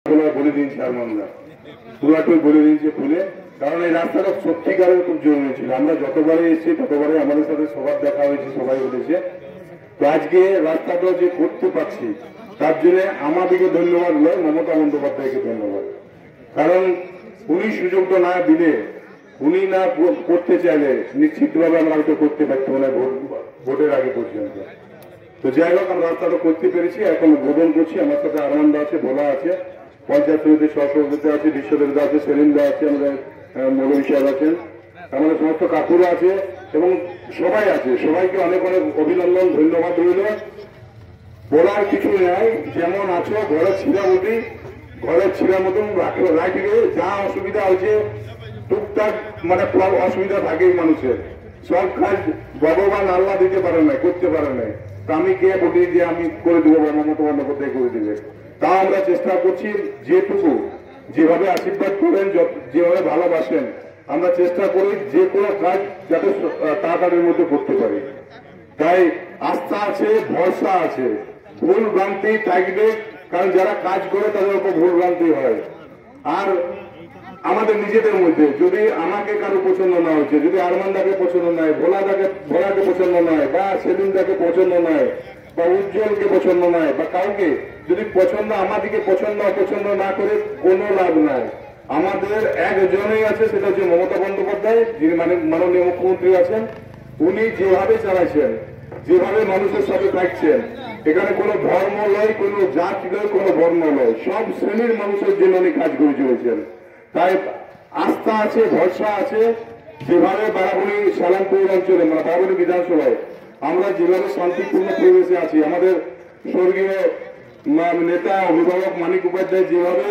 বলে দিন সারমন্দা পুরাটুই বলে দিয়েছে খুলে, কারণ এই রাস্তাটা সত্যিকারের খুব জরুরি ছিল। আমরা যতবারে এসেছি ততবারে আমাদের সাথে সবার দেখা হয়েছে, সবাই বলেছে। তো আজকে রাস্তাটা যে করতে পারছি তার জন্য আমাদেরকে ধন্যবাদ নয়, মমতা বন্দ্যোপাধ্যায়কে ধন্যবাদ। কারণ উনি সুযোগটা না দিলে, উনি না করতে চাইলে নিশ্চিতভাবে আমরা হয়তো করতে পারতাম না ভোটের আগে পর্যন্ত। তো যাই হোক, আমরা রাস্তাটা করতে পেরেছি, এখন উদ্বোধন করছি। আমার সাথে আনন্দ আছে, ভোলা আছে, পঞ্চায়েত সমিতির সহসভাপতি আছে, বিশ্বদেবদা আছে, সেলিমদা আছে, আমাদের মৌলভী সাহেব আছেন, আমাদের সমস্ত কাকুরা আছে এবং সবাই আছে। সবাইকে অনেক অনেক অভিনন্দন, ধন্যবাদ রইল। বলার কিছু নাই, যেমন আছো ঘরের ছিলা বটি, ঘরের ছিলার মতন রাখলে যা অসুবিধা হয়েছে টুকটাক মানে অসুবিধা থাকেই মানুষের। সব কাজ ভগবান আল্লাহ দিতে পারে না, করতে পারে না। তা আমি কে বলি যে আমি করে দেবো, মমতা বন্দ্যোপাধ্যায় করে দিবে। তা আমরা চেষ্টা করছি, যেটুকু যেভাবে আশীর্বাদ করেন, যেভাবে ভালোবাসেন, আমরা চেষ্টা করি যে কোনো কাজ যাতে তাড়াতাড়ির মধ্যে করতে পারি। তাই আস্থা আছে, ভরসা আছে। ভুল ভ্রান্তি থাকবে, কারণ যারা কাজ করে তাদের উপর ভুল ভ্রান্তি হয়। আর আমাদের নিজেদের মধ্যে যদি আমাকে কারো পছন্দ না হচ্ছে, যদি আরমানদাকে পছন্দ নয়, ভোলাকে পছন্দ নয়, বা সেলিমদাকে পছন্দ নয়, বা উজ্জ্বলকে পছন্দ নয়, বা কাউকে যদি পছন্দ আমাদেরকে পছন্দ অপছন্দ না করে কোনো লাভ নাই। আমাদের একজনই আছে, সেটা হচ্ছে মমতা বন্দ্যোপাধ্যায়, যিনি মাননীয় মুখ্যমন্ত্রী আছেন। উনি যেভাবে চালাইছেন, যেভাবে মানুষের সাথে থাকছেন, এখানে কোনো ধর্ম নয়, কোনো জাত নয়, কোনো বর্ণ নয়, সব শ্রেণীর মানুষের জন্য উনি কাজ করে চলেছেন। তাই আস্থা আছে, ভরসা আছে। যেভাবে বারাবণী সালামপুর অঞ্চলে, মানে বারাবণী বিধানসভায় আমরা যেভাবে শান্তিপূর্ণ পরিবেশে আছি, আমাদের স্বর্গীয় নেতা অভিভাবক মানিক উপাধ্যায় যেভাবে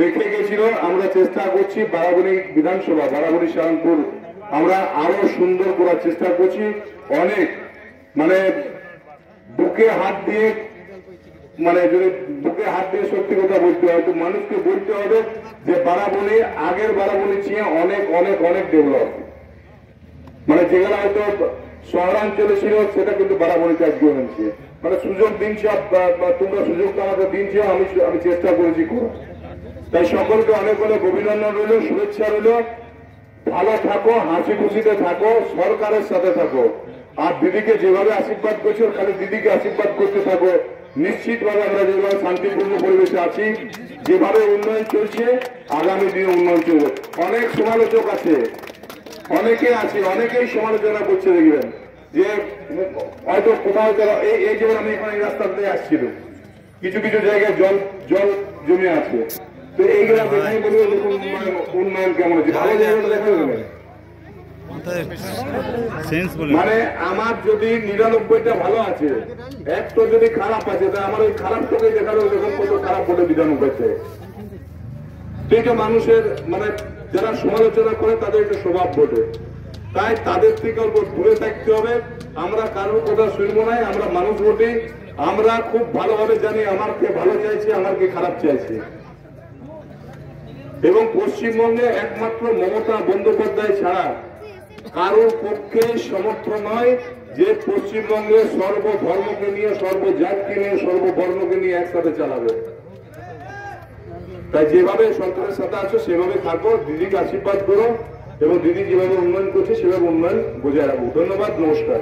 রেখে গেছিল, আমরা চেষ্টা করছি বারাবণী বিধানসভা, বারাবণী সালামপুর আমরা আরো সুন্দর করার চেষ্টা করছি। অনেক মানে বুকে হাত দিয়ে, মানে যদি বুকে হাত দিয়ে সত্যি কথা বলতে হয়, তো মানুষকে বলতে হবে যে বারাবণী আগের বারাবণী চেয়ে অনেক অনেক অনেক ডেভেলপ। মানে যেগুলো হয়তো শহরাঞ্চলে ছিল, সেটা কিন্তু বারাবণীতে আজকে হয়েছে। মানে সুযোগ দিনছে, তোমরা সুযোগটা আমাদের দিনছে, আমি চেষ্টা করেছি করার। তাই সকলকে অনেক অনেক অভিনন্দন রইল, শুভেচ্ছা রইল। ভালো থাকো, হাসি খুশিতে থাকো, সরকারের সাথে থাকো। আর দিদিকে যেভাবে আশীর্বাদ করছো, খালি দিদিকে আশীর্বাদ করতে থাকো। নিশ্চিতভাবে আমরা যেভাবে শান্তিপূর্ণ পরিবেশে আছি, যেভাবে উন্নয়ন চলছে, আগামী দিনে উন্নয়ন চলবে। অনেক সমালোচক আছে, অনেকে আছে, অনেকেই সমালোচনা করছে। দেখবেন যে হয়তো কোথাও এই যেমন আমি এখানে এই রাস্তা দিয়ে আসছিল, কিছু কিছু জায়গায় জল জমে আছে। তো এইগুলা দেখাই বলবো দেখুন উন্নয়ন কেমন হচ্ছে, ভালো জায়গাটা দেখা যাবে। মানে আমার যদি ৯৯টা ভালো আছে, একটা যদি খারাপ আছে, তাই আমার ওই খারাপটাকে দেখালো দেখুন কত খারাপ বলে বিধান হয়েছে। এটা মানুষের মানে যারা সমালোচনা করে তাদের একটা স্বভাব বটে। তাই তাদের থেকে অল্প দূরে থাকতে হবে। আমরা কারোর কথা শুনবো না, আমরা মানুষ বটি। আমরা খুব ভালোভাবে জানি আমার কে ভালো চাইছে, আমার কে খারাপ চাইছে। এবং পশ্চিমবঙ্গে একমাত্র মমতা বন্দ্যোপাধ্যায় ছাড়া কারোর পক্ষে সমর্থন নয় যে পশ্চিমবঙ্গে সর্বধর্মকে নিয়ে, সর্বজাতকে নিয়ে, সর্ববর্ণকে নিয়ে একসাথে চালাবে। তাই যেভাবে সরকারের সাথে আছো সেভাবে থাকো, দিদিকে আশীর্বাদ করো এবং দিদি যেভাবে উন্নয়ন করছে সেভাবে উন্নয়ন বজায় রাখবো। ধন্যবাদ, নমস্কার।